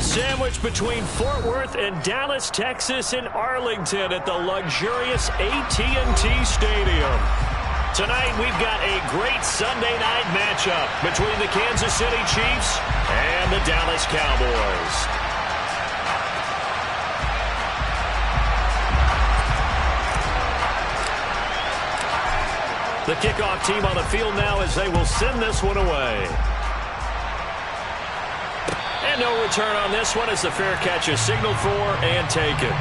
Sandwiched between Fort Worth and Dallas, Texas, and Arlington at the luxurious AT&T Stadium. Tonight, we've got a great Sunday night matchup between the Kansas City Chiefs and the Dallas Cowboys. The kickoff team on the field now as they will send this one away. And no return on this one as the fair catch is signaled for and taken.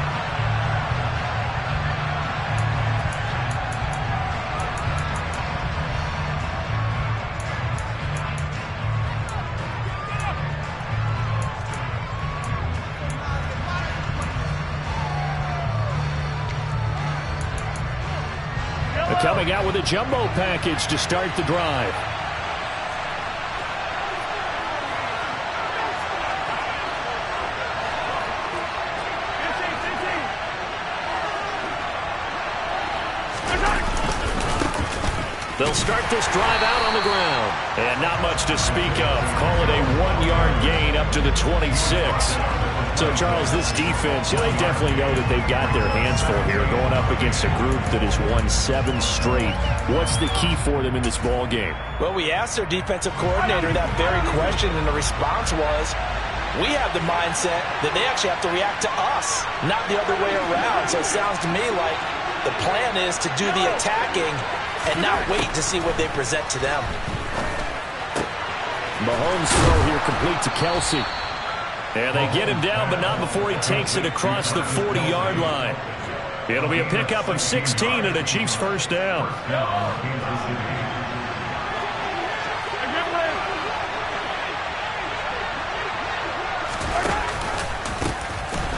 Coming out with a jumbo package to start the drive. They'll start this drive out on the ground. And not much to speak of. Call it a 1-yard gain up to the 26. So, Charles, this defense, they definitely know that they've got their hands full here going up against a group that has won 7 straight. What's the key for them in this ball game? Well, we asked their defensive coordinator that very question, and the response was, we have the mindset that they actually have to react to us, not the other way around. So it sounds to me like the plan is to do the attacking and not wait to see what they present to them. Mahomes' throw here complete to Kelsey. And they get him down, but not before he takes it across the 40-yard line. It'll be a pickup of 16 and a Chiefs first down.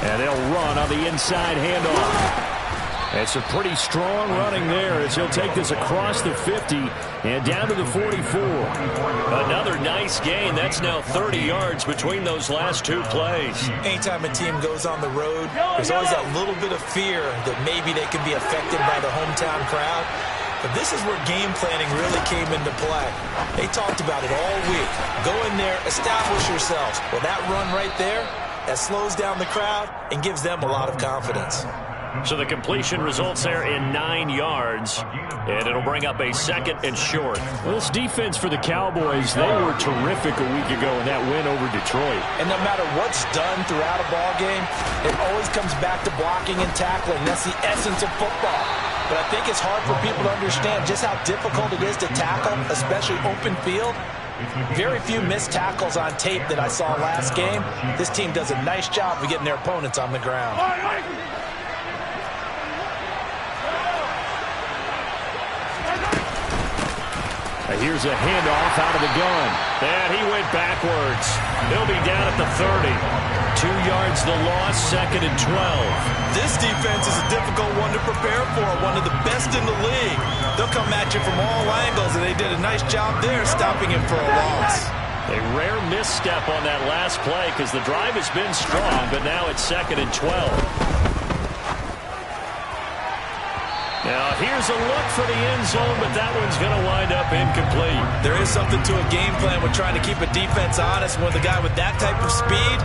And they'll run on the inside handoff. It's a pretty strong running there as he'll take this across the 50 and down to the 44. Another nice gain. That's now 30 yards between those last 2 plays. Anytime a team goes on the road, there's always that little bit of fear that maybe they can be affected by the hometown crowd. But this is where game planning really came into play. They talked about it all week. Go in there, establish yourselves. Well, that run right there, that slows down the crowd and gives them a lot of confidence. So the completion results there in 9 yards, and it'll bring up a 2nd and short. Well, this defense for the Cowboys, they were terrific a week ago in that win over Detroit. And no matter what's done throughout a ball game, it always comes back to blocking and tackling. That's the essence of football. But I think it's hard for people to understand just how difficult it is to tackle, especially open field. Very few missed tackles on tape that I saw last game. This team does a nice job of getting their opponents on the ground. Here's a handoff out of the gun. And he went backwards. He'll be down at the 30. 2 yards the loss, 2nd and 12. This defense is a difficult one to prepare for, one of the best in the league. They'll come at you from all angles, and they did a nice job there stopping him for a loss. A rare misstep on that last play because the drive has been strong, but now it's 2nd and 12. Now, here's a look for the end zone, but that one's going to wind up incomplete. There is something to a game plan with trying to keep a defense honest. With a guy with that type of speed,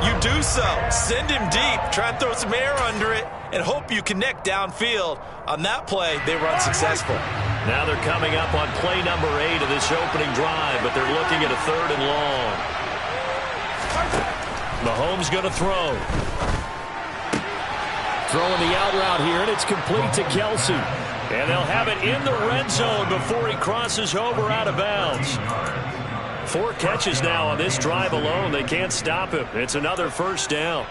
you do so. Send him deep, try and throw some air under it, and hope you connect downfield. On that play, they run successful. Now they're coming up on play number 8 of this opening drive, but they're looking at a 3rd and long. Mahomes going to throw. Throwing the out route here, and it's complete to Kelsey. And they'll have it in the red zone before he crosses over out of bounds. 4 catches now on this drive alone. They can't stop him. It's another first down.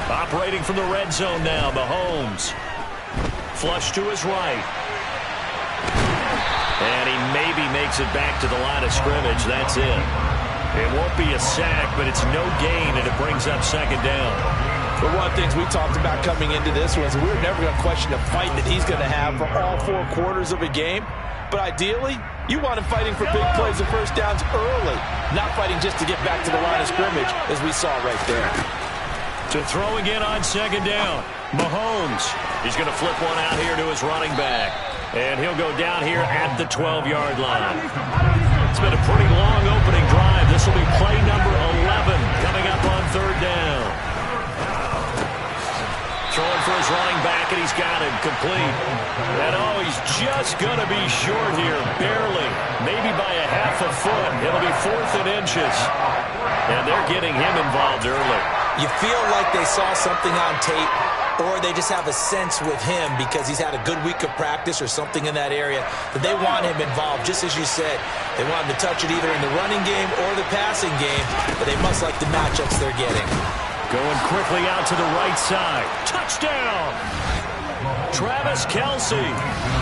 Operating from the red zone now, Mahomes. Flush to his right. And he maybe makes it back to the line of scrimmage. That's it. It won't be a sack, but it's no gain, and it brings up 2nd down. But one of the things we talked about coming into this was we were never going to question the fight that he's going to have for all 4 quarters of a game. But ideally, you want him fighting for big plays and first downs early, not fighting just to get back to the line of scrimmage, as we saw right there. To throw again on second down. Mahomes. He's going to flip one out here to his running back. And he'll go down here at the 12-yard line. It's been a pretty long opening drive. This will be play number 11 coming up on third down. Throwing for his running back, and he's got it complete. And oh, he's just going to be short here, barely, maybe by a half a foot. It'll be 4th and inches. And they're getting him involved early. You feel like they saw something on tape, or they just have a sense with him because he's had a good week of practice or something in that area that they want him involved, just as you said. They want him to touch it either in the running game or the passing game, but they must like the matchups they're getting. Going quickly out to the right side. Touchdown! Travis Kelce.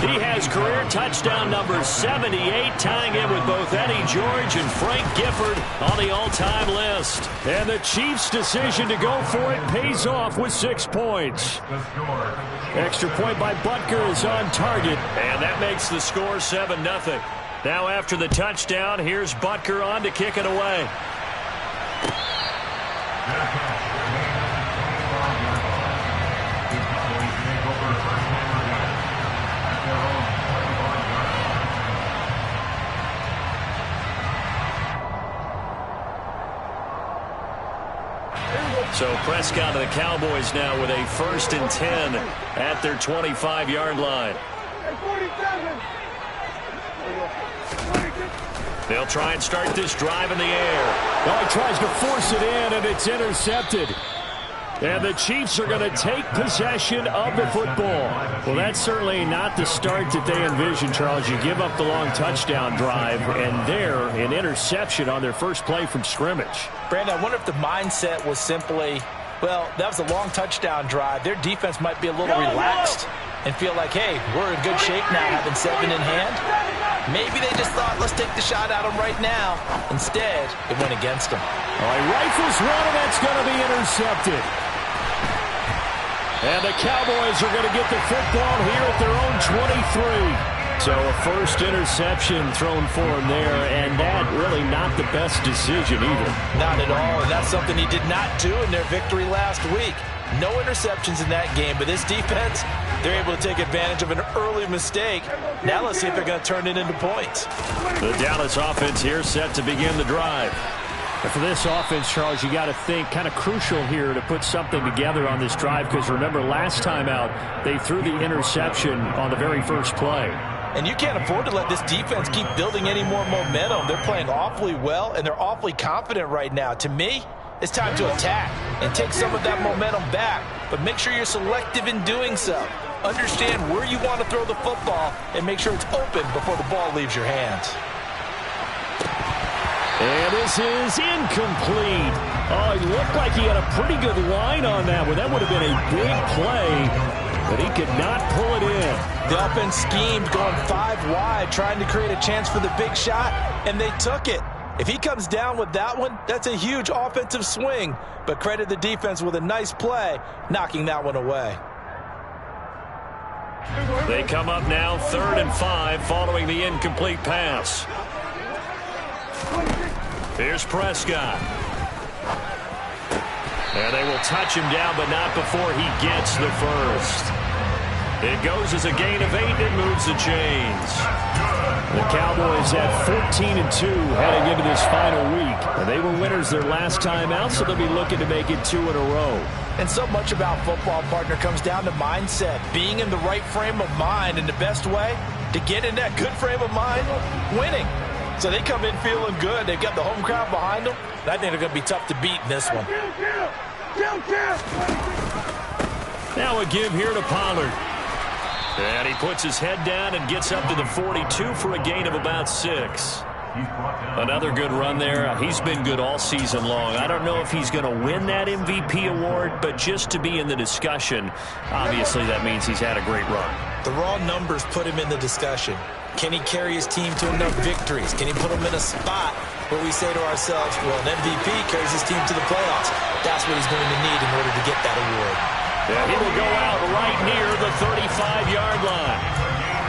He has career touchdown number 78, tying him with both Eddie George and Frank Gifford on the all-time list. And the Chiefs' decision to go for it pays off with 6 points. Extra point by Butker is on target, and that makes the score 7-0. Now after the touchdown, here's Butker on to kick it away. So Prescott and the Cowboys now with a 1st and 10 at their 25-yard line. They'll try and start this drive in the air. Well, he tries to force it in, and it's intercepted. And the Chiefs are going to take possession of the football. Well, that's certainly not the start that they envisioned, Charles. You give up the long touchdown drive, and there, an interception on their first play from scrimmage. Brandon, I wonder if the mindset was simply, well, that was a long touchdown drive. Their defense might be a little relaxed and feel like, hey, we're in good shape now, having 7 in hand. Maybe they just thought, let's take the shot at them right now. Instead, it went against them. All right, rifles one, and that's going to be intercepted. And the Cowboys are going to get the football here at their own 23. So a first interception thrown for him there, and that really not the best decision either. Not at all, and that's something he did not do in their victory last week. No interceptions in that game, but this defense, they're able to take advantage of an early mistake. Now let's see if they're going to turn it into points. The Dallas offense here set to begin the drive. And for this offense, Charles, you got to think kind of crucial here to put something together on this drive, because remember last time out they threw the interception on the very first play. And you can't afford to let this defense keep building any more momentum. They're playing awfully well, and they're awfully confident right now. To me, it's time to attack and take some of that momentum back, but make sure you're selective in doing so. Understand where you want to throw the football and make sure it's open before the ball leaves your hands. And this is incomplete. Oh, it looked like he had a pretty good line on that one. That would have been a big play, but he could not pull it in. The offense schemed going 5 wide, trying to create a chance for the big shot, and they took it. If he comes down with that one, that's a huge offensive swing, but credit the defense with a nice play, knocking that one away. They come up now 3rd and 5 following the incomplete pass. Here's Prescott. And they will touch him down, but not before he gets the first. It goes as a gain of 8. It moves the chains. The Cowboys at 14-2 heading into this final week. And they were winners their last time out, so they'll be looking to make it 2 in a row. And so much about football, partner, comes down to mindset. Being in the right frame of mind, and the best way to get in that good frame of mind, winning. So they come in feeling good. They've got the home crowd behind them. And I think they're going to be tough to beat in this one. Now a give here to Pollard. And he puts his head down and gets up to the 42 for a gain of about 6. Another good run there. He's been good all season long. I don't know if he's going to win that MVP award, but just to be in the discussion, obviously that means he's had a great run. The raw numbers put him in the discussion. Can he carry his team to enough victories? Can he put them in a spot where we say to ourselves, well, an MVP carries his team to the playoffs. That's what he's going to need in order to get that award. Yeah, he will go out right near the 35-yard line.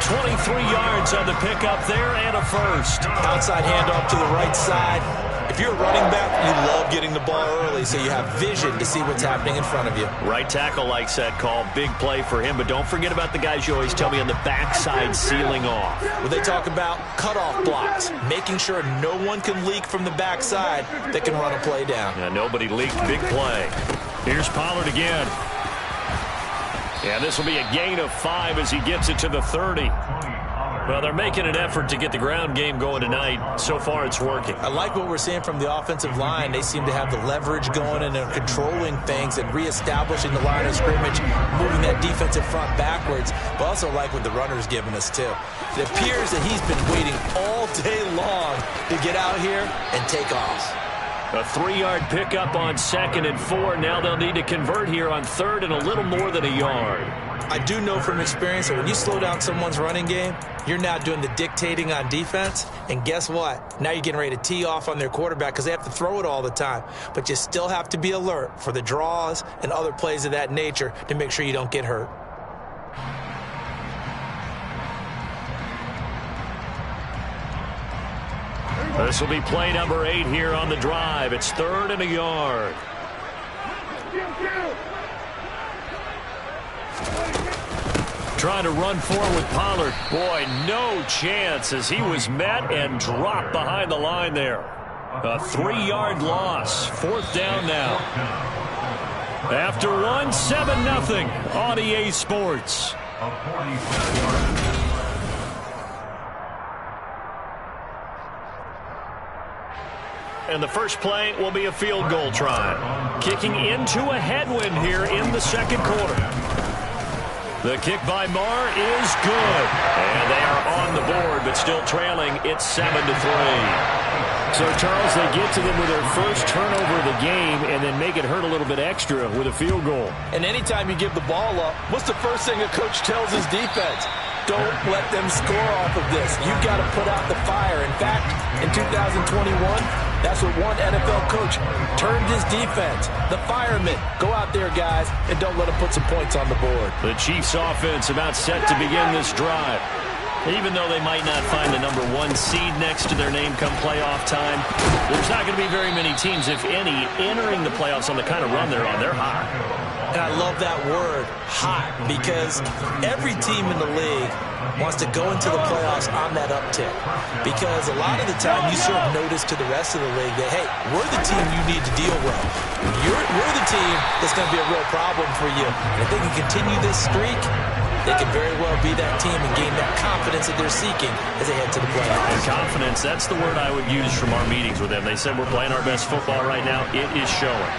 23 yards on the pickup there and a first. Outside handoff to the right side. If If you're a running back, you love getting the ball early so you have vision to see what's happening in front of you. Right tackle likes that call. Big play for him, but don't forget about the guys you always tell me on the backside sealing off. Well, they talk about cutoff blocks, making sure no one can leak from the backside that can run a play down. Yeah, nobody leaked. Big play. Here's Pollard again. Yeah, this will be a gain of 5 as he gets it to the 30. Well, they're making an effort to get the ground game going tonight. So far, it's working. I like what we're seeing from the offensive line. They seem to have the leverage going and they're controlling things and reestablishing the line of scrimmage, moving that defensive front backwards. But also like what the runner's giving us, too. It appears that he's been waiting all day long to get out here and take off. A 3-yard pickup on 2nd and 4. Now they'll need to convert here on 3rd and a little more than a yard. I do know from experience that when you slow down someone's running game, you're now doing the dictating on defense. And guess what? Now you're getting ready to tee off on their quarterback because they have to throw it all the time. But you still have to be alert for the draws and other plays of that nature to make sure you don't get hurt. This will be play number 8 here on the drive. It's 3rd and a yard. Trying to run forward with Pollard. Boy, no chance as he was met and dropped behind the line there. A 3-yard loss. 4th down now. After 1, 7-0 on EA Sports. And the first play will be a field goal try. Kicking into a headwind here in the 2nd quarter. The kick by Marr is good. And they are on the board, but still trailing. It's 7-3. So, Charles, they get to them with their first turnover of the game and then make it hurt a little bit extra with a field goal. And anytime you give the ball up, what's the first thing a coach tells his defense? Don't let them score off of this. You've got to put out the fire. In fact, in 2021, that's what one NFL coach turned his defense. The firemen. Go out there, guys, and don't let them put some points on the board. The Chiefs offense about set to begin this drive. Even though they might not find the number 1 seed next to their name come playoff time, there's not going to be very many teams, if any, entering the playoffs on the kind of run they're on. They're hot. And I love that word, hot, because every team in the league wants to go into the playoffs on that uptick. Because a lot of the time you serve notice to the rest of the league that, hey, we're the team you need to deal with. We're the team that's going to be a real problem for you. And if they can continue this streak, they can very well be that team and gain that confidence that they're seeking as they head to the playoffs. And confidence, that's the word I would use from our meetings with them. They said we're playing our best football right now. It is showing.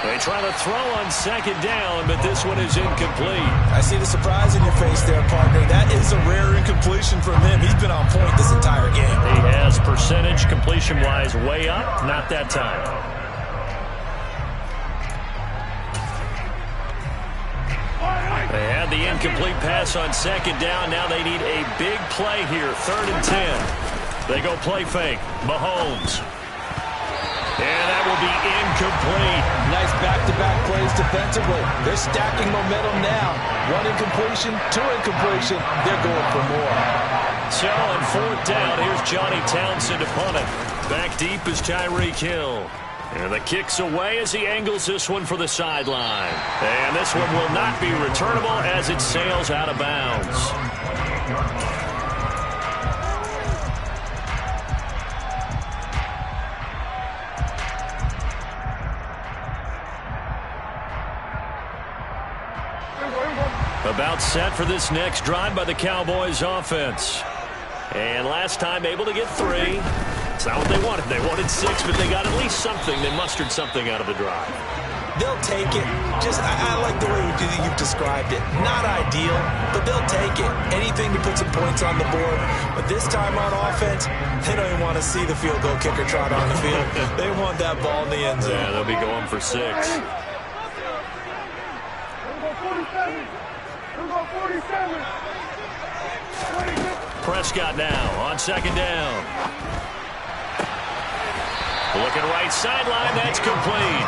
They try to throw on 2nd down, but this one is incomplete. I see the surprise in your face there, partner. That is a rare incompletion from him. He's been on point this entire game. He has percentage completion-wise way up. Not that time. They had the incomplete pass on 2nd down. Now they need a big play here. 3rd and 10. They go play fake. Mahomes. And that will be incomplete. Nice back-to-back plays defensively. They're stacking momentum now. 1 incompletion, 2 incompletion. They're going for more. So on 4th down, here's Johnny Townsend to punt it. Back deep is Tyreek Hill. And the kick's away as he angles this one for the sideline. And this one will not be returnable as it sails out of bounds. About set for this next drive by the Cowboys offense. And last time able to get 3. It's not what they wanted. They wanted 6, but they got at least something. They mustered something out of the drive. They'll take it. I like the way you've described it. Not ideal, but they'll take it. Anything to put some points on the board. But this time on offense, they don't even want to see the field goal kicker trot on the field. They want that ball in the end zone. Yeah, they'll be going for 6. Prescott now on 2nd down. Looking right sideline, that's complete.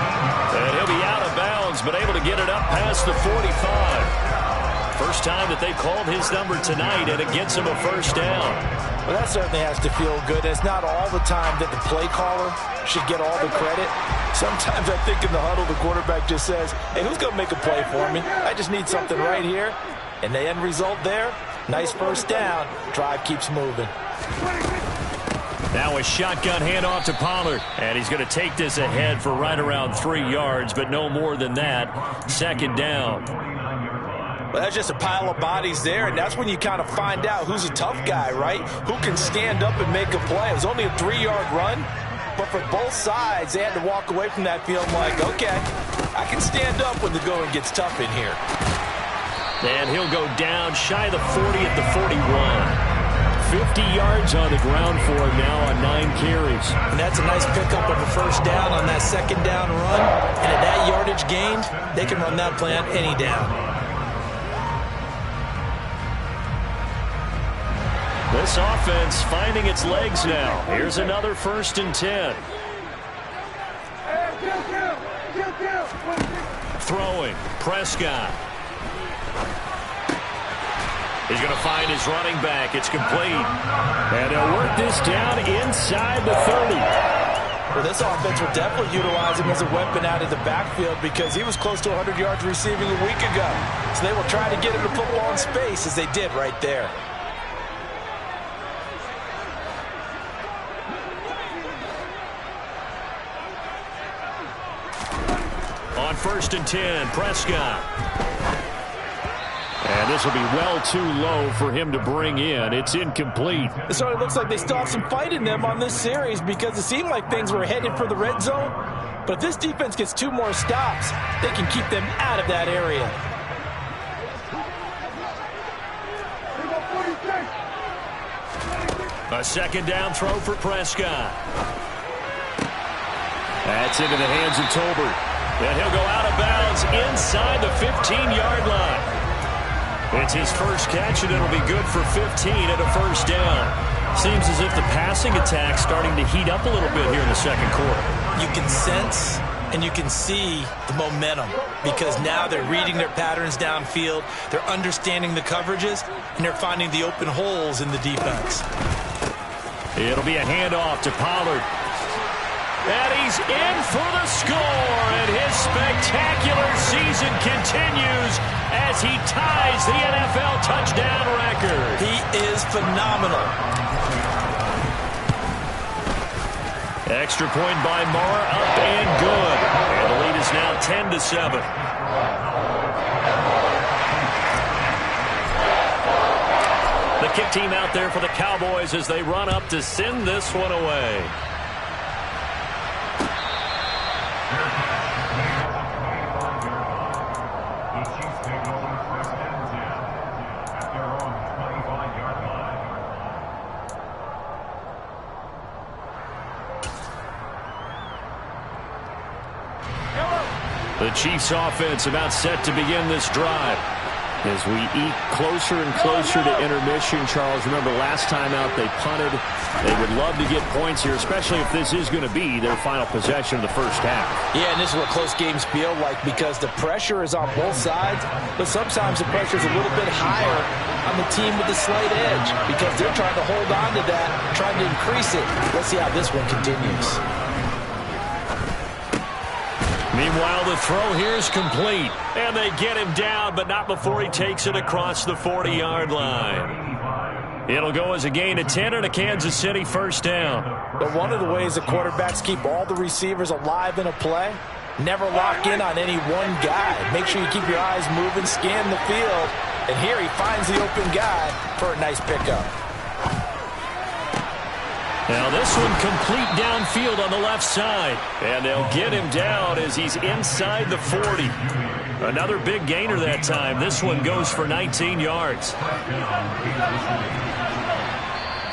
And he'll be out of bounds, but able to get it up past the 45. First time that they called his number tonight, and it gets him a first down. Well, that certainly has to feel good. It's not all the time that the play caller should get all the credit. Sometimes I think in the huddle, the quarterback just says, hey, who's going to make a play for me? I just need something right here. And the end result there, nice first down. Drive keeps moving. Now a shotgun handoff to Pollard. And he's going to take this ahead for right around 3 yards, but no more than that. Second down. Well, that's just a pile of bodies there, and that's when you kind of find out who's a tough guy, right? Who can stand up and make a play. It was only a 3-yard run, but for both sides, they had to walk away from that feeling like, okay, I can stand up when the going gets tough in here. And he'll go down shy of the 40 at the 41. 50 yards on the ground for him now on 9 carries. And that's a nice pickup of a first down on that second down run. And at that yardage gained, they can run that play on any down. This offense finding its legs now. Here's another 1st and 10. Throwing. Prescott. He's going to find his running back. It's complete. And they'll work this down inside the 30. Well, this offense will definitely utilize him as a weapon out of the backfield because he was close to 100 yards receiving a week ago. So they will try to get him the football in space as they did right there. On 1st and 10, Prescott. And this will be well too low for him to bring in. It's incomplete. So it looks like they still have some fight in them on this series because it seemed like things were headed for the red zone. But if this defense gets 2 more stops, they can keep them out of that area. A second down throw for Prescott. That's into the hands of Tolbert. And he'll go out of bounds inside the 15-yard line. It's his first catch, and it'll be good for 15 at a first down. Seems as if the passing attack's starting to heat up a little bit here in the second quarter. You can sense and you can see the momentum because now they're reading their patterns downfield, they're understanding the coverages, and they're finding the open holes in the defense. It'll be a handoff to Pollard. And he's in for the score, and his spectacular season continues as he ties the NFL touchdown record. He is phenomenal. Extra point by Mara, up and good. And the lead is now 10-7. The kick team out there for the Cowboys as they run up to send this one away. The Chiefs offense about set to begin this drive. As we eat closer and closer to intermission, Charles, remember last time out they punted. They would love to get points here, especially if this is going to be their final possession of the first half. Yeah, and this is what close games feel like because the pressure is on both sides, but sometimes the pressure is a little bit higher on the team with the slight edge because they're trying to hold on to that, trying to increase it. Let's see how this one continues. Meanwhile, the throw here is complete. And they get him down, but not before he takes it across the 40-yard line. It'll go as a gain of 10 and a Kansas City first down. But one of the ways the quarterbacks keep all the receivers alive in a play, never lock in on any one guy. Make sure you keep your eyes moving, scan the field. And here he finds the open guy for a nice pickup. Now this one complete downfield on the left side. And they'll get him down as he's inside the 40. Another big gainer that time. This one goes for 19 yards.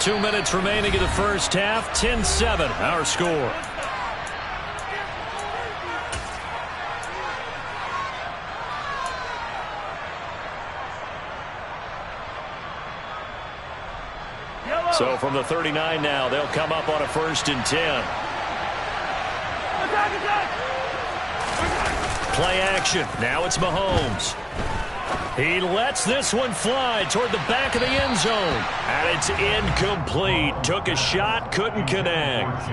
2 minutes remaining in the first half. 10-7, our score. So from the 39 now, they'll come up on a 1st and 10. Play action. Now it's Mahomes. He lets this one fly toward the back of the end zone. And it's incomplete. Took a shot, couldn't connect.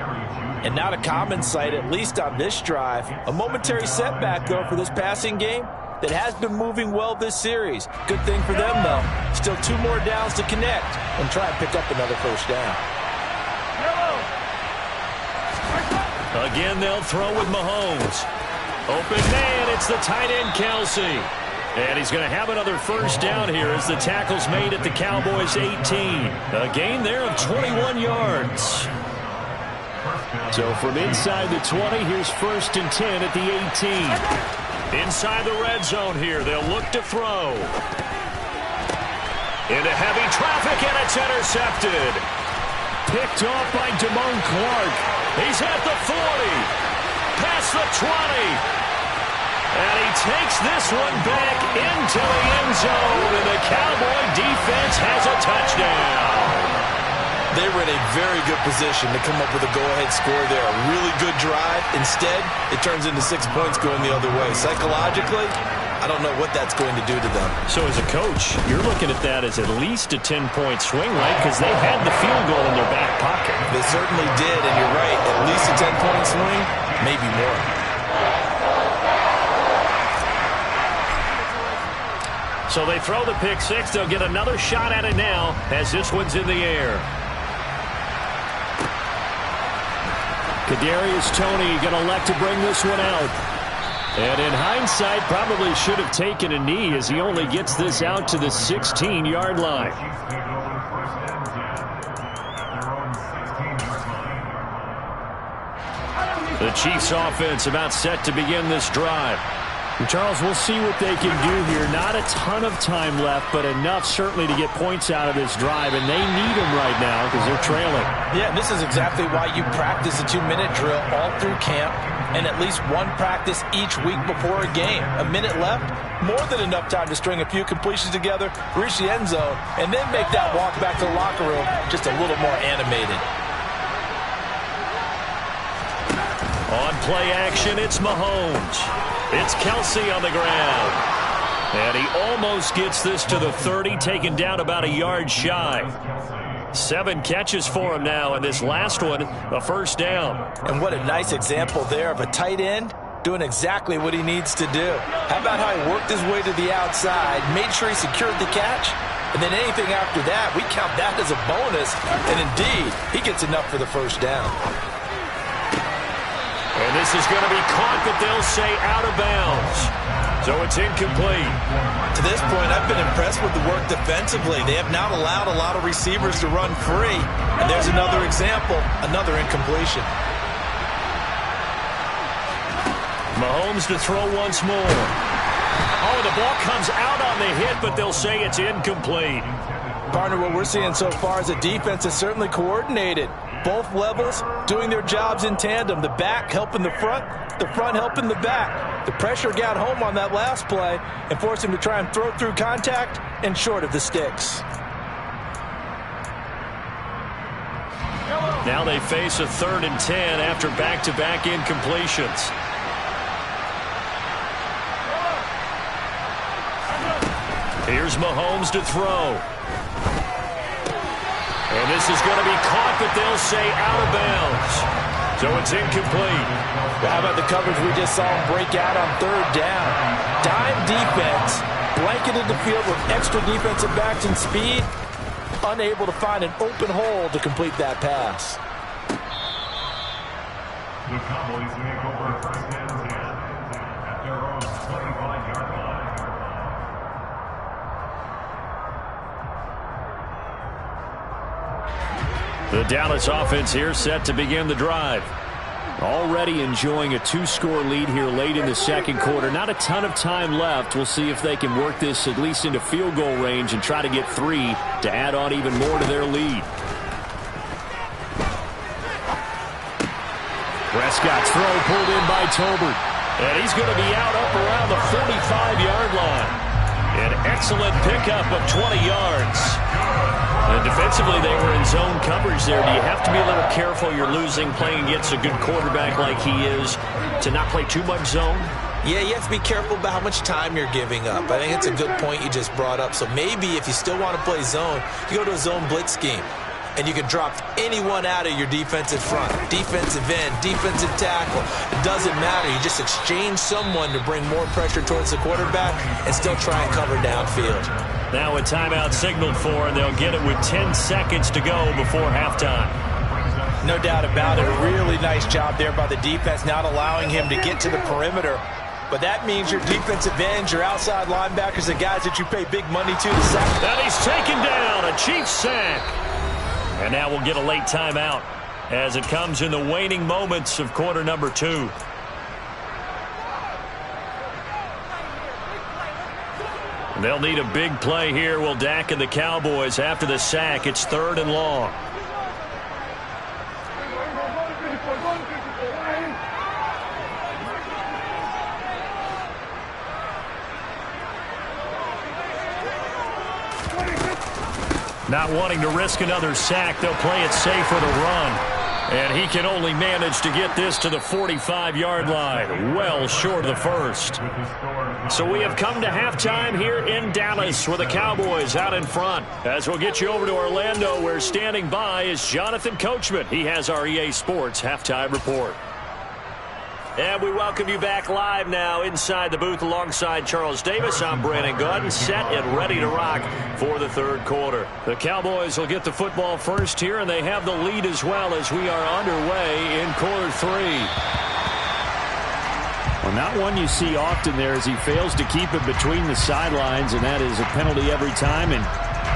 And not a common sight, at least on this drive. A momentary setback, though, for this passing game that has been moving well this series. Good thing for them, though. Still 2 more downs to connect and try and pick up another first down. Again, they'll throw with Mahomes. Open man, it's the tight end, Kelsey. And he's going to have another first down here as the tackle's made at the Cowboys' 18. A gain there of 21 yards. So from inside the 20, here's 1st and 10 at the 18. Inside the red zone here, they'll look to throw. Into heavy traffic, and it's intercepted. Picked off by Damone Clark. He's at the 40. Past the 20. And he takes this one back into the end zone, and the Cowboy defense has a touchdown. They were in a very good position to come up with a go-ahead score there. A really good drive. Instead, it turns into 6 points going the other way. Psychologically, I don't know what that's going to do to them. So as a coach, you're looking at that as at least a 10-point swing, right? Because they had the field goal in their back pocket. They certainly did, and you're right. At least a 10-point swing, maybe more. So they throw the pick six. They'll get another shot at it now as this one's in the air. Kadarius Toney going to elect to bring this one out. And in hindsight, probably should have taken a knee as he only gets this out to the 16-yard line. The Chiefs offense about set to begin this drive. And Charles, we'll see what they can do here. Not a ton of time left, but enough certainly to get points out of this drive, and they need them right now because they're trailing. Yeah, this is exactly why you practice a 2-minute drill all through camp and at least one practice each week before a game. A minute left, more than enough time to string a few completions together, reach the end zone, and then make that walk back to the locker room just a little more animated. On play action, it's Mahomes. It's Kelsey on the ground. And he almost gets this to the 30, taken down about a yard shy. 7 catches for him now, and this last one, a first down. And what a nice example there of a tight end doing exactly what he needs to do. How about how he worked his way to the outside, made sure he secured the catch, and then anything after that, we count that as a bonus. And indeed, he gets enough for the first down. And this is going to be caught, but they'll say out of bounds. So it's incomplete. To this point, I've been impressed with the work defensively. They have not allowed a lot of receivers to run free. And there's another example, another incompletion. Mahomes to throw once more. Oh, the ball comes out on the hit, but they'll say it's incomplete. Partner, what we're seeing so far is a defense that's certainly coordinated. Both levels doing their jobs in tandem. The back helping the front helping the back. The pressure got home on that last play and forced him to try and throw through contact and short of the sticks. Now they face a 3rd and 10 after back-to-back incompletions. Here's Mahomes to throw. And this is going to be caught, but they'll say out of bounds. So it's incomplete. How about the coverage we just saw him break out on 3rd down? Dime defense, blanketed the field with extra defensive backs and speed, unable to find an open hole to complete that pass. The Cowboys make over 1st and 10 at their own 25-yard line. The Dallas offense here set to begin the drive. Already enjoying a 2-score lead here late in the 2nd quarter. Not a ton of time left. We'll see if they can work this at least into field goal range and try to get 3 to add on even more to their lead. Prescott's throw pulled in by Tolbert. And he's going to be out up around the 45-yard line. An excellent pickup of 20 yards. And defensively, they were in zone coverage there. Do you have to be a little careful? You're losing, playing against a good quarterback like he is, to not play too much zone? Yeah, you have to be careful about how much time you're giving up. I think it's a good point you just brought up. So maybe if you still want to play zone, you go to a zone blitz scheme. And you can drop anyone out of your defensive front. Defensive end, defensive tackle. It doesn't matter. You just exchange someone to bring more pressure towards the quarterback and still try and cover downfield. Now a timeout signaled for, and they'll get it with 10 seconds to go before halftime. No doubt about it. A really nice job there by the defense, not allowing him to get to the perimeter. But that means your defensive ends, your outside linebackers, the guys that you pay big money to sack. And he's taken down, a Chiefs sack. And now we'll get a late timeout as it comes in the waning moments of quarter number 2. They'll need a big play here. Will Dak and the Cowboys after the sack. It's 3rd and long. Not wanting to risk another sack, they'll play it safe for the run. And he can only manage to get this to the 45-yard line, well short of the first. So we have come to halftime here in Dallas with the Cowboys out in front. As we'll get you over to Orlando, where standing by is Jonathan Coachman. He has our EA Sports halftime report. And we welcome you back live now inside the booth alongside Charles Davis. I'm Brandon Gaudin, set and ready to rock for the 3rd quarter. The Cowboys will get the football first here, and they have the lead as well as we are underway in quarter 3. Well, not one you see often there as he fails to keep it between the sidelines, and that is a penalty every time, and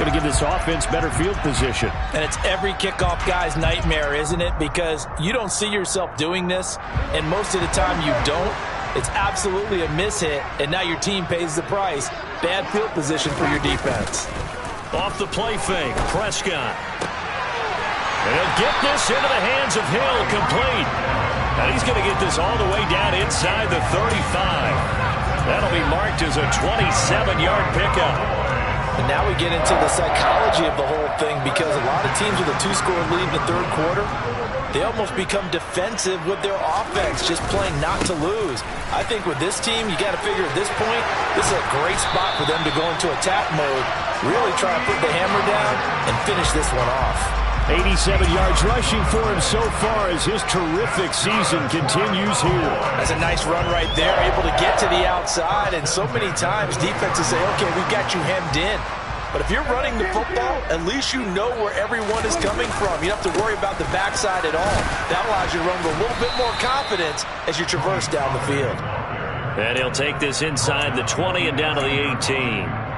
going to give this offense better field position. And it's every kickoff guy's nightmare, isn't it? Because you don't see yourself doing this, and most of the time you don't. It's absolutely a mishit, and now your team pays the price. Bad field position for your defense. Off the play fake, Prescott. And he'll get this into the hands of Hill, complete. And he's going to get this all the way down inside the 35. That'll be marked as a 27-yard pickup. And now we get into the psychology of the whole thing, because a lot of teams with a 2-score lead in the 3rd quarter, they almost become defensive with their offense, just playing not to lose. I think with this team, you got to figure at this point, this is a great spot for them to go into attack mode, really try to put the hammer down and finish this one off. 87 yards rushing for him so far as his terrific season continues here. That's a nice run right there, able to get to the outside, and so many times defenses say, okay, we've got you hemmed in. But if you're running the football, at least you know where everyone is coming from. You don't have to worry about the backside at all. That allows you to run with a little bit more confidence as you traverse down the field. And he'll take this inside the 20 and down to the 18.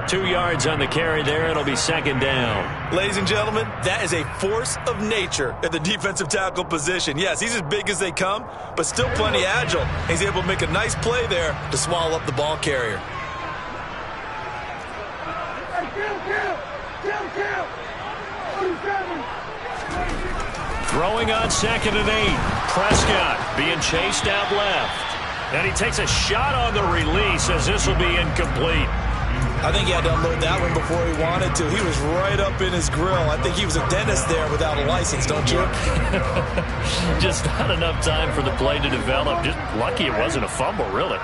2 yards on the carry there. It'll be 2nd down. Ladies and gentlemen, that is a force of nature at the defensive tackle position. Yes, he's as big as they come, but still plenty agile. He's able to make a nice play there to swallow up the ball carrier. Throwing on 2nd and 8. Prescott being chased out left. And he takes a shot on the release as this will be incomplete. I think he had to unload that one before he wanted to. He was right up in his grill. I think he was a dentist there without a license, don't you? Just not enough time for the play to develop. Just lucky it wasn't a fumble, really.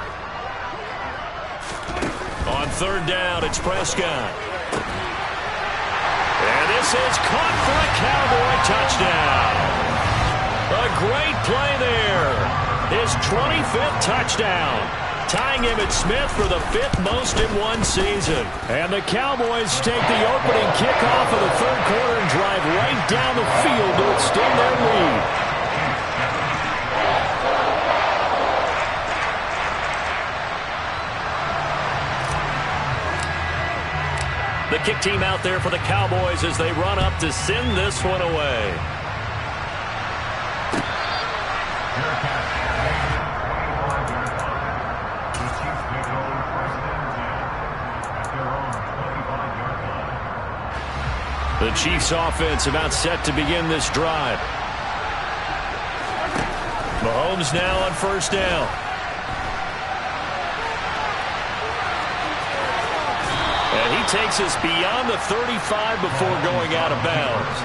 On 3rd down, it's Prescott. And this is caught for a Cowboy touchdown. A great play there. His 25th touchdown. Tying Emmitt Smith for the 5th most in one season. And the Cowboys take the opening kickoff of the 3rd quarter and drive right down the field to extend their lead. The kick team out there for the Cowboys as they run up to send this one away. The Chiefs offense about set to begin this drive. Mahomes now on 1st down. And he takes us beyond the 35 before going out of bounds.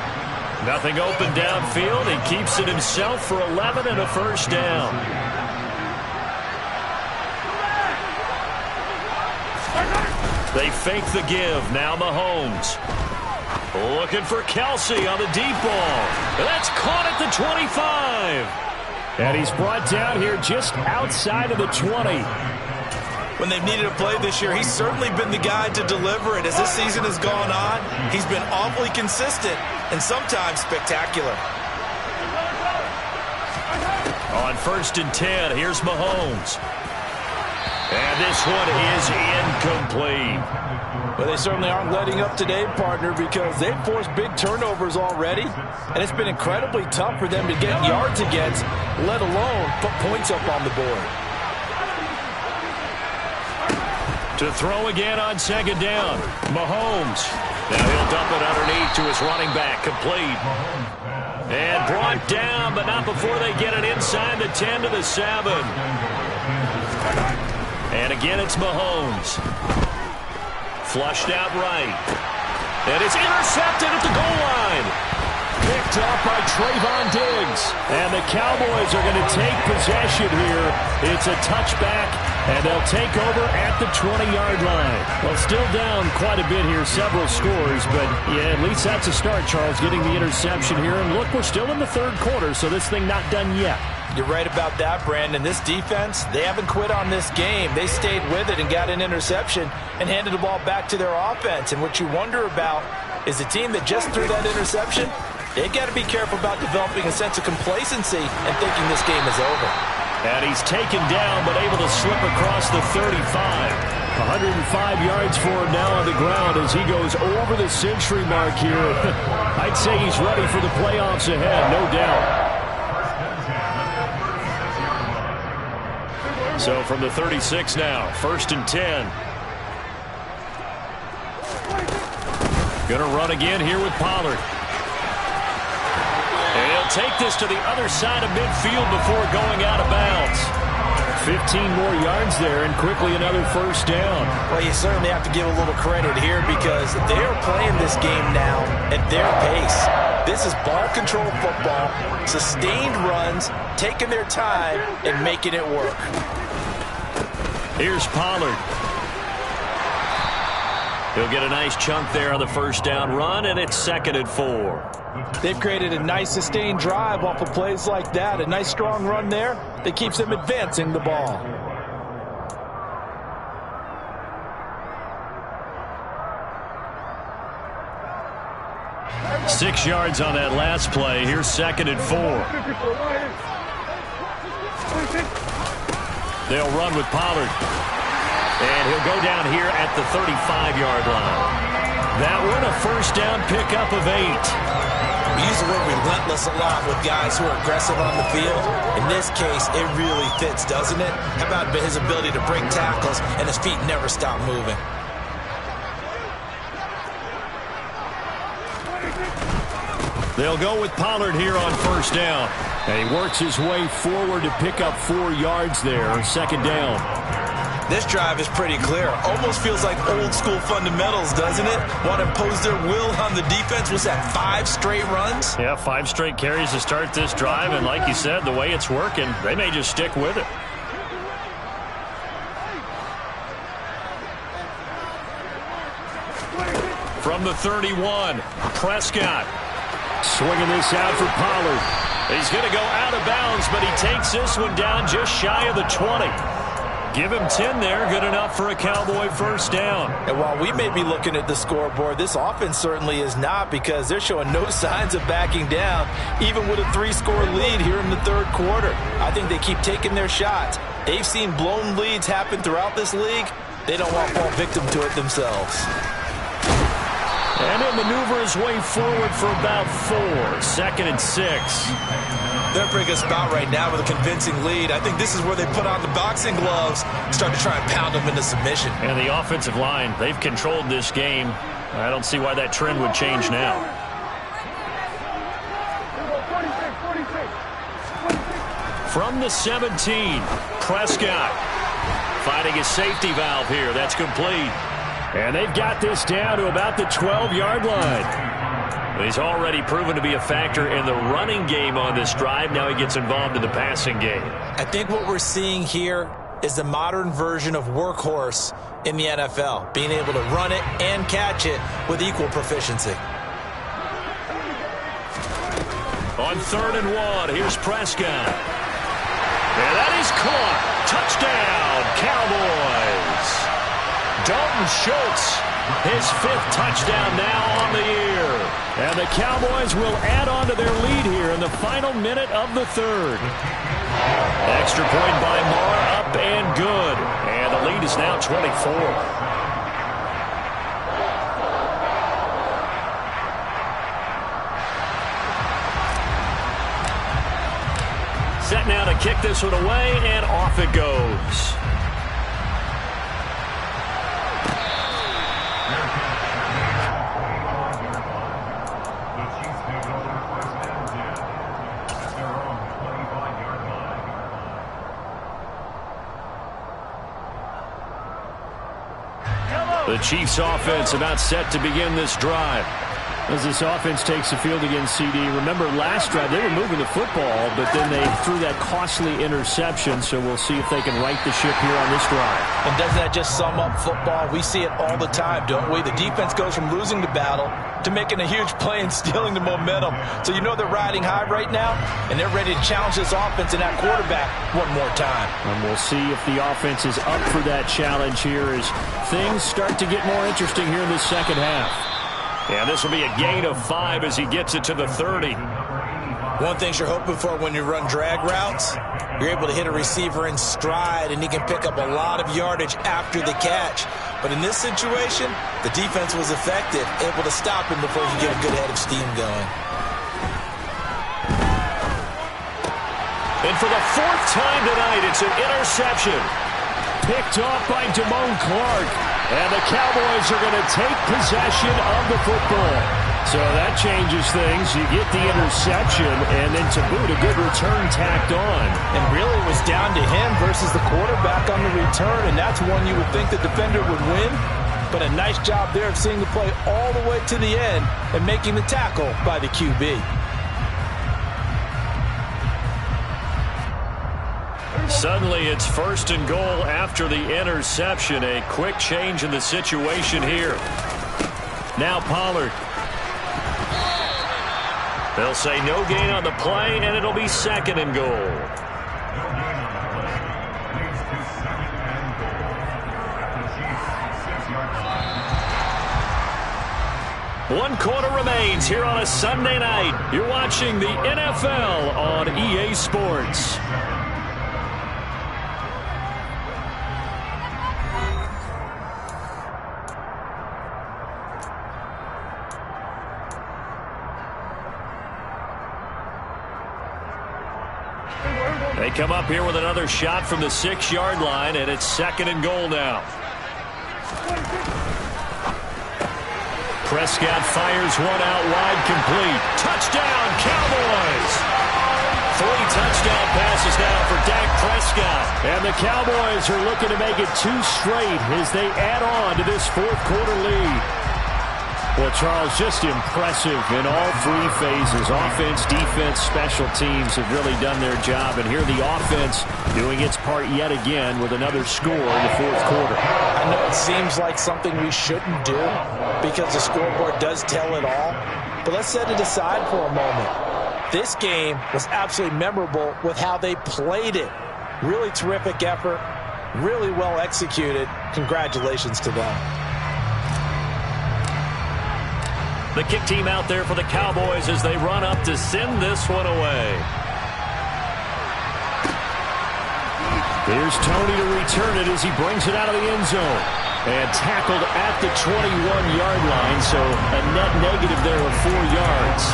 Nothing open downfield. He keeps it himself for 11 and a 1st down. They fake the give. Now Mahomes. Looking for Kelsey on the deep ball. That's caught at the 25. And he's brought down here just outside of the 20. When they've needed a play this year, he's certainly been the guy to deliver it. As this season has gone on, he's been awfully consistent and sometimes spectacular. On 1st and 10, here's Mahomes. And this one is incomplete. Well, they certainly aren't letting up today, partner, because they've forced big turnovers already, and it's been incredibly tough for them to get yards against, let alone put points up on the board. To throw again on 2nd down. Mahomes. Now he'll dump it underneath to his running back. Complete. And brought down, but not before they get it inside the 10 to the 7. And again, it's Mahomes. Flushed out right. And it's intercepted at the goal line. Picked up by Trayvon Diggs. And the Cowboys are going to take possession here. It's a touchback, and they'll take over at the 20-yard line. Well, still down quite a bit here, several scores, but yeah, at least that's a start, Charles, getting the interception here. And look, we're still in the 3rd quarter, so this thing not done yet. You're right about that, Brandon. This defense, they haven't quit on this game. They stayed with it and got an interception and handed the ball back to their offense. And what you wonder about is the team that just threw that interception, they've got to be careful about developing a sense of complacency and thinking this game is over. And he's taken down, but able to slip across the 35. 105 yards for him now on the ground as he goes over the century mark here. I'd say he's ready for the playoffs ahead, no doubt. So from the 36 now, 1st and 10. Going to run again here with Pollard. And he'll take this to the other side of midfield before going out of bounds. 15 more yards there, and quickly another 1st down. Well, you certainly have to give a little credit here because they are playing this game now at their pace. This is ball control football, sustained runs, taking their time, and making it work. Here's Pollard. He'll get a nice chunk there on the 1st down run, and it's 2nd and 4. They've created a nice sustained drive off of plays like that. A nice strong run there that keeps them advancing the ball. Six yards on that last play. Here's 2nd and 4. They'll run with Pollard. And he'll go down here at the 35-yard line. That one a 1st down pickup of 8. We use the word relentless a lot with guys who are aggressive on the field. In this case, it really fits, doesn't it? How about his ability to break tackles and his feet never stop moving? They'll go with Pollard here on 1st down. And he works his way forward to pick up 4 yards there on 2nd down. This drive is pretty clear. Almost feels like old school fundamentals, doesn't it? Want to impose their will on the defense. Was that 5 straight runs? Yeah, 5 straight carries to start this drive. And like you said, the way it's working, they may just stick with it. From the 31, Prescott. Swinging this out for Pollard. He's going to go out of bounds, but he takes this one down just shy of the 20. Give him 10 there. Good enough for a Cowboy 1st down. And while we may be looking at the scoreboard, this offense certainly is not because they're showing no signs of backing down, even with a 3-score lead here in the 3rd quarter. I think they keep taking their shots. They've seen blown leads happen throughout this league. They don't want to fall victim to it themselves. And he'll maneuver his way forward for about 4. 2nd and 6. They're in a pretty good spot right now with a convincing lead. I think this is where they put on the boxing gloves and start to try and pound them into submission. And the offensive line, they've controlled this game. I don't see why that trend would change now. From the 17, Prescott finding his safety valve here. That's complete. And they've got this down to about the 12-yard line. He's already proven to be a factor in the running game on this drive. Now he gets involved in the passing game. I think what we're seeing here is the modern version of workhorse in the NFL, being able to run it and catch it with equal proficiency. On 3rd and 1, here's Prescott. And that is caught. Touchdown, Cowboys. Dalton Schultz, his 5th touchdown now on the year. And the Cowboys will add on to their lead here in the final minute of the 3rd. Extra point by Marr, up and good. And the lead is now 24. Set now to kick this one away, and off it goes. The Chiefs offense about set to begin this drive. As this offense takes the field against CD, remember last drive they were moving the football, but then they threw that costly interception, so we'll see if they can right the ship here on this drive. And doesn't that just sum up football? We see it all the time, don't we? The defense goes from losing the battle to making a huge play and stealing the momentum. So you know they're riding high right now, and they're ready to challenge this offense and that quarterback one more time. And we'll see if the offense is up for that challenge here as things start to get more interesting here in the second half. And this will be a gain of 5 as he gets it to the 30. One thing you're hoping for when you run drag routes, you're able to hit a receiver in stride, and he can pick up a lot of yardage after the catch. But in this situation, the defense was effective, able to stop him before he get a good head of steam going. And for the 4th time tonight, it's an interception. Picked off by Damone Clark. And the Cowboys are going to take possession of the football. So that changes things. You get the interception, and then to boot, a good return tacked on. And really it was down to him versus the quarterback on the return, and that's one you would think the defender would win. But a nice job there of seeing the play all the way to the end and making the tackle by the QB. Suddenly it's 1st and goal after the interception. A quick change in the situation here. Now Pollard. They'll say no gain on the play, and it'll be 2nd and goal. One quarter remains here on a Sunday night. You're watching the NFL on EA Sports. They come up here with another shot from the 6-yard line, and it's 2nd and goal now. Prescott fires one out wide, complete. Touchdown, Cowboys! 3 touchdown passes now for Dak Prescott. And the Cowboys are looking to make it 2 straight as they add on to this 4th quarter lead. Well, Charles, just impressive in all 3 phases. Offense, defense, special teams have really done their job. And here the offense doing its part yet again with another score in the 4th quarter. I know it seems like something we shouldn't do because the scoreboard does tell it all. But let's set it aside for a moment. This game was absolutely memorable with how they played it. Really terrific effort. Really well executed. Congratulations to them. The kick team out there for the Cowboys as they run up to send this one away. Here's Tony to return it as he brings it out of the end zone. And tackled at the 21-yard line, so a net negative there of 4 yards.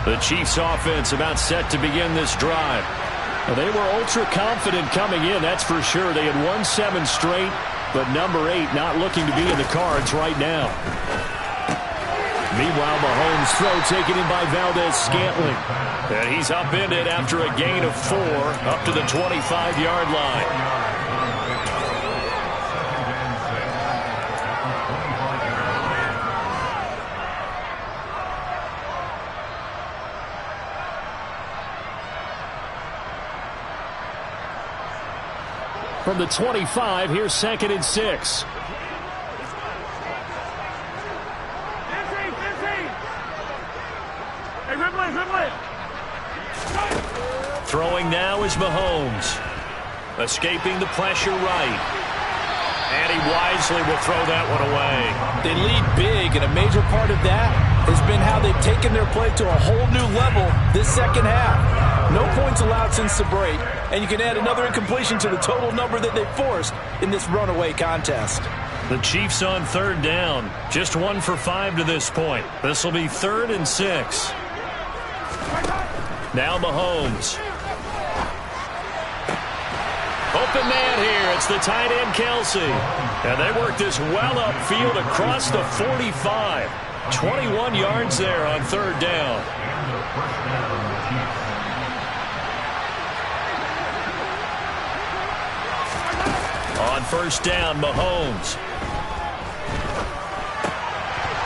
The Chiefs offense about set to begin this drive. Well, they were ultra confident coming in, that's for sure. They had won 7 straight, but number 8 not looking to be in the cards right now. Meanwhile, Mahomes' throw taken in by Valdez-Scantling. And he's upended after a gain of 4 up to the 25-yard line. From the 25, here's 2nd and 6. Throwing now is Mahomes. Escaping the pressure right. And he wisely will throw that one away. They lead big, and a major part of that has been how they've taken their play to a whole new level this second half. No points allowed since the break, and you can add another incompletion to the total number that they forced in this runaway contest. The Chiefs on 3rd down. Just 1 for 5 to this point. This will be 3rd and 6. Now Mahomes. Open man here. It's the tight end, Kelsey. And they work this well upfield across the 45. 21 yards there on 3rd down. On 1st down, Mahomes.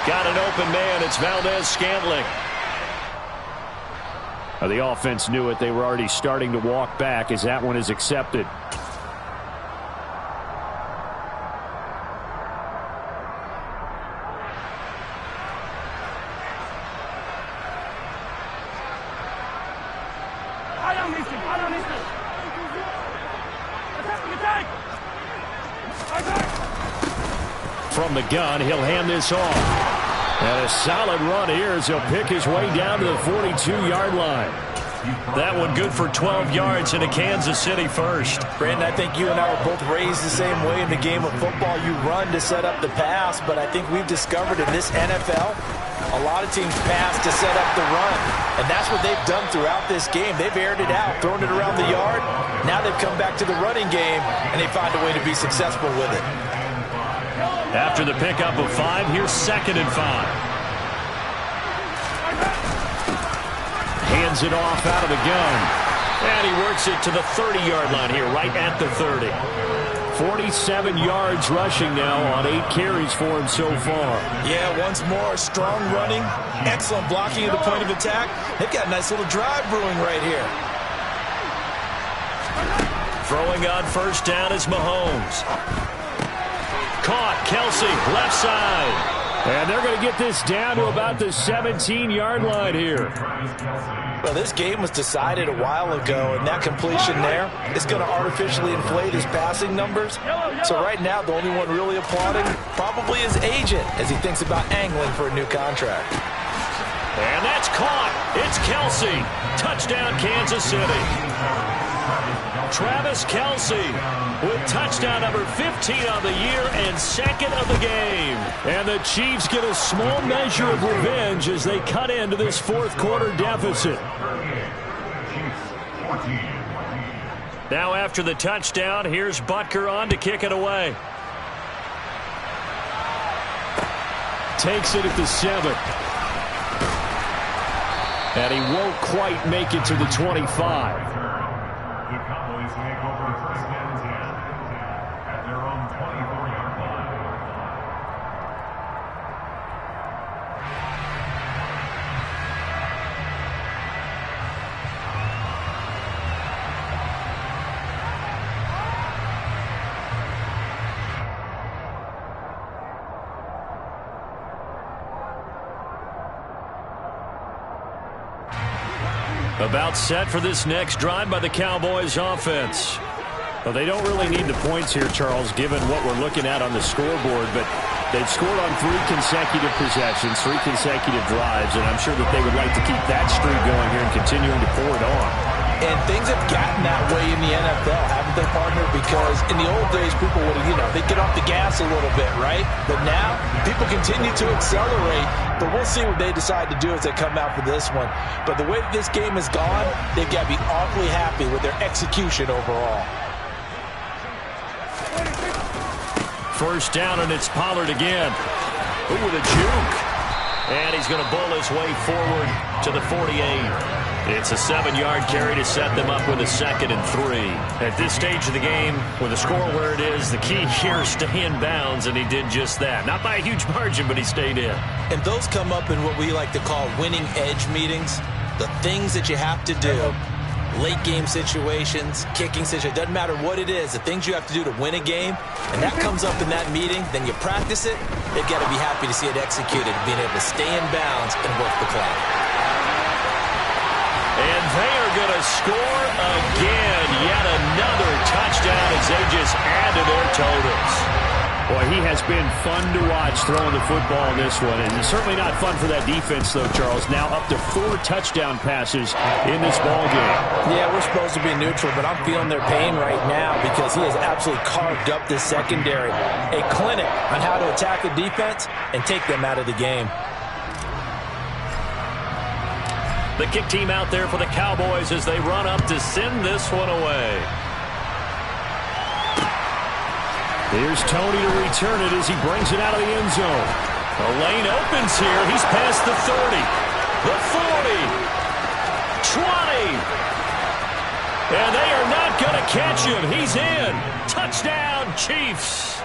Got an open man. It's Valdez-Scantling. The offense knew it. They were already starting to walk back as that one is accepted. From the gun, he'll hand this off. And a solid run here as he'll pick his way down to the 42-yard line. That one good for 12 yards into Kansas City first. Brandon, I think you and I were both raised the same way in the game of football. You run to set up the pass, but I think we've discovered in this NFL, a lot of teams pass to set up the run. And that's what they've done throughout this game. They've aired it out, thrown it around the yard. Now they've come back to the running game, and they find a way to be successful with it. After the pickup of 5, here's 2nd and 5. Hands it off out of the gun. And he works it to the 30-yard line here, right at the 30. 47 yards rushing now on 8 carries for him so far. Yeah, once more, strong running, excellent blocking at the point of attack. They've got a nice little drive brewing right here. Throwing on 1st down is Mahomes. Caught, Kelsey, left side. And they're going to get this down to about the 17-yard line here. Well, this game was decided a while ago, and that completion there is going to artificially inflate his passing numbers. So right now, the only one really applauding probably his agent as he thinks about angling for a new contract. And that's caught. It's Kelsey. Touchdown, Kansas City. Travis Kelsey with touchdown number 15 on the year and 2nd of the game. And the Chiefs get a small measure of revenge as they cut into this 4th quarter deficit. Now after the touchdown, here's Butker on to kick it away. Takes it at the 7. And he won't quite make it to the 25. The Cowboys make over 1st and 10 at their own 24-yard line. About set for this next drive by the Cowboys offense. Well, they don't really need the points here, Charles, given what we're looking at on the scoreboard, but they've scored on 3 consecutive possessions, 3 consecutive drives, and I'm sure that they would like to keep that streak going here and continuing to pour it on. And things have gotten that way in the NFL, haven't they, partner? Because in the old days, people would, they'd get off the gas a little bit, right? But now, people continue to accelerate, but we'll see what they decide to do as they come out for this one. But the way that this game has gone, they've got to be awfully happy with their execution overall. 1st down, and it's Pollard again. Ooh, with a juke. And he's going to bowl his way forward to the 48. It's a 7-yard carry to set them up with a 2nd and 3. At this stage of the game, with the score where it is, the key here is stay in bounds, and he did just that. Not by a huge margin, but he stayed in. And those come up in what we like to call winning edge meetings. The things that you have to do late game situations, kicking situations, doesn't matter what it is, the things you have to do to win a game, and that comes up in that meeting, then you practice it, they've got to be happy to see it executed, being able to stay in bounds and work the clock. And they are going to score again. Yet another touchdown as they just add to their totals. Boy, he has been fun to watch throwing the football in this one. And it's certainly not fun for that defense, though, Charles. Now up to 4 touchdown passes in this ball game. Yeah, we're supposed to be neutral, but I'm feeling their pain right now because he has absolutely carved up this secondary. A clinic on how to attack a defense and take them out of the game. The kick team out there for the Cowboys as they run up to send this one away. Here's Tony to return it as he brings it out of the end zone. The lane opens here. He's past the 30, the 40, 20. And they are not going to catch him. He's in. Touchdown, Chiefs.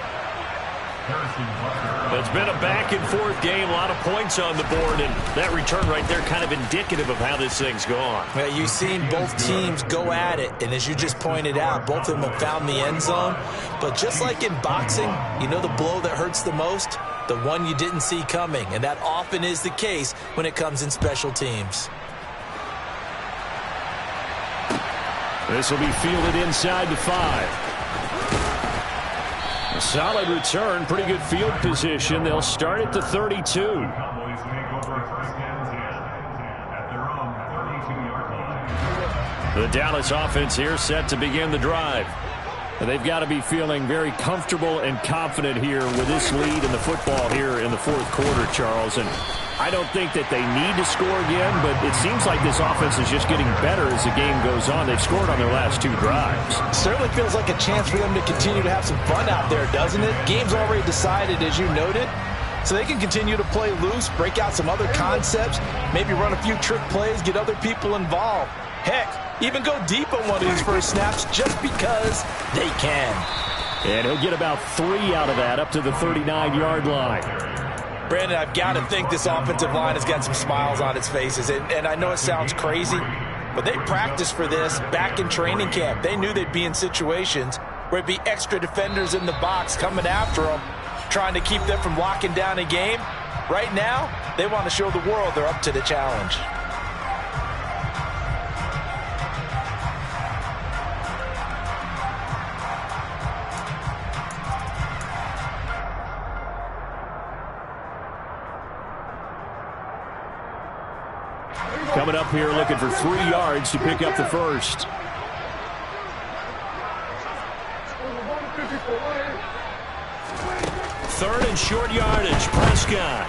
It's been a back-and-forth game, a lot of points on the board, and that return right there kind of indicative of how this thing's gone. Well, you've seen both teams go at it, and as you just pointed out, both of them have found the end zone. But just like in boxing, you know the blow that hurts the most? The one you didn't see coming, and that often is the case when it comes in special teams. This will be fielded inside the 5. A solid return, pretty good field position. They'll start at the 32. Cowboys take over first and 10 at their own 32-yard line. The Dallas offense here set to begin the drive. They've got to be feeling very comfortable and confident here with this lead in the football here in the 4th quarter, Charles. And I don't think that they need to score again, but it seems like this offense is just getting better as the game goes on. They've scored on their last 2 drives. Certainly feels like a chance for them to continue to have some fun out there, doesn't it? Game's already decided, as you noted, so they can continue to play loose, break out some other concepts, maybe run a few trick plays, get other people involved. Heck, even go deep on one of these first snaps just because they can. And he'll get about 3 out of that up to the 39-yard line. Brandon, I've got to think this offensive line has got some smiles on its faces. And I know it sounds crazy, but they practiced for this back in training camp. They knew they'd be in situations where it'd be extra defenders in the box coming after them, trying to keep them from locking down a game. Right now, they want to show the world they're up to the challenge. Coming up here looking for 3 yards to pick up the first. Third and short yardage, Prescott.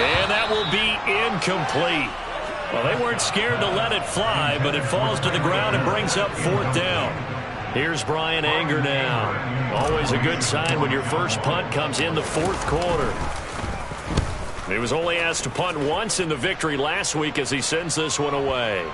And that will be incomplete. Well, they weren't scared to let it fly, but it falls to the ground and brings up 4th down. Here's Brian Anger now. Always a good sign when your first punt comes in the 4th quarter. He was only asked to punt once in the victory last week as he sends this one away.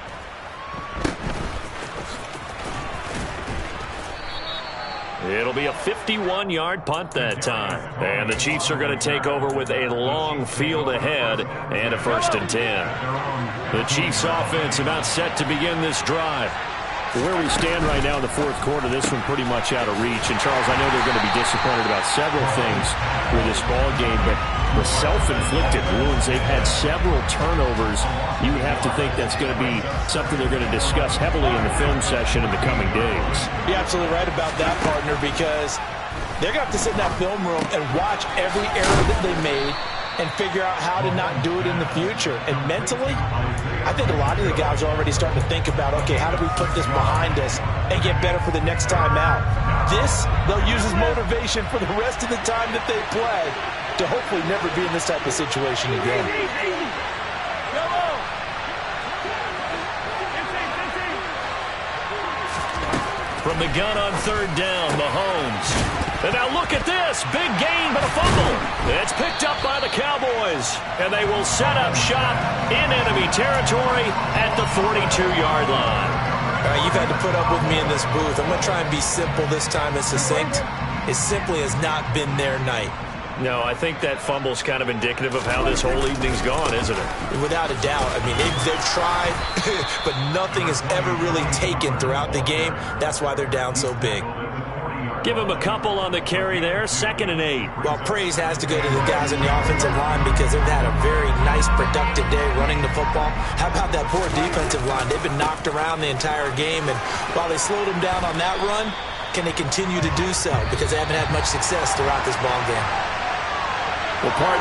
It'll be a 51-yard punt that time. And the Chiefs are going to take over with a long field ahead and a 1st and 10. The Chiefs offense about set to begin this drive. Where we stand right now in the 4th quarter, this one pretty much out of reach. And, Charles, I know they're going to be disappointed about several things with this ball game, but the self-inflicted wounds, they've had several turnovers. You would have to think that's going to be something they're going to discuss heavily in the film session in the coming days. You're absolutely right about that, partner, because they're going to have to sit in that film room and watch every error that they made and figure out how to not do it in the future. And mentally, I think a lot of the guys are already starting to think about, okay, how do we put this behind us and get better for the next time out? This, they'll use as motivation for the rest of the time that they play to hopefully never be in this type of situation again. From the gun on 3rd down, Mahomes. And now look at this. Big gain, but a fumble. It's picked up by the Cowboys. And they will set up shop in enemy territory at the 42-yard line. All right, you've had to put up with me in this booth. I'm going to try and be simple this time and succinct. It simply has not been their night. No, I think that fumble's kind of indicative of how this whole evening's gone, isn't it? Without a doubt. I mean, they've tried, but nothing is ever really taken throughout the game. That's why they're down so big. Give him a couple on the carry there, 2nd and 8. Well, praise has to go to the guys on the offensive line because they've had a very nice, productive day running the football. How about that poor defensive line? They've been knocked around the entire game, and while they slowed them down on that run, can they continue to do so? Because they haven't had much success throughout this ball game. Well,